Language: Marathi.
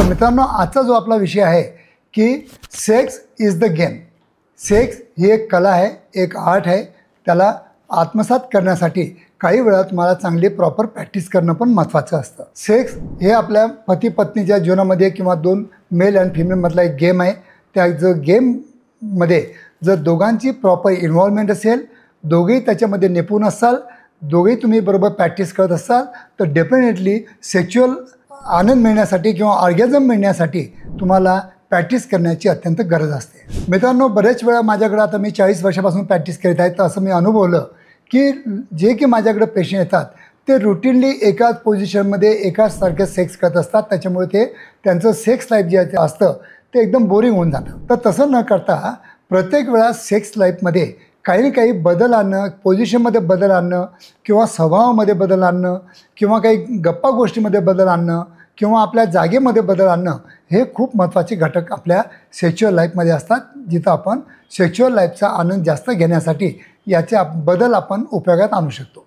तर मित्रांनो, आजचा जो आपला विषय आहे की sex is the game. Sex ही एक कला आहे, एक आर्ट आहे. त्याला आत्मसात करण्यासाठी काही वेळा तुम्हाला चांगली प्रॉपर प्रॅक्टिस करणं पण महत्त्वाचं असतं. सेक्स हे आपल्या पती पत्नीच्या जीवनामध्ये किंवा दोन मेल अँड फिमेलमधला एक गेम आहे. त्या जो गेममध्ये जर दोघांची प्रॉपर इन्व्हॉल्वमेंट असेल, दोघेही त्याच्यामध्ये निपुण असाल, दोघेही तुम्ही बरोबर प्रॅक्टिस करत असाल, तर डेफिनेटली सेक्च्युअल आनंद मिळण्यासाठी किंवा ऑर्गॅझम मिळण्यासाठी तुम्हाला प्रॅक्टिस करण्याची अत्यंत गरज असते. मित्रांनो, बरेच वेळा माझ्याकडे, आता मी 40 वर्षापासून प्रॅक्टिस करीत आहे, तर असं मी अनुभवलं की जे की माझ्याकडे पेशंट येतात ते रुटीनली एकाच पोझिशनमध्ये एकाच सारखे सेक्स करत असतात. त्याच्यामुळे त्यांचं सेक्स लाईफ जे असतं ते एकदम बोरिंग होऊन जातं. तर तसं न करता प्रत्येक वेळा सेक्स लाईफमध्ये काही ना काही बदल आणणं, पोझिशनमध्ये बदल आणणं किंवा स्वभावामध्ये बदल आणणं किंवा काही गप्पा गोष्टीमध्ये बदल आणणं किंवा आपल्या जागेमध्ये बदल आणणं, हे खूप महत्त्वाचे घटक आपल्या सेक्च्युअल लाईफमध्ये असतात, जिथं आपण सेक्च्युअल लाईफचा आनंद जास्त घेण्यासाठी याचे बदल आपण उपयोगात आणू शकतो.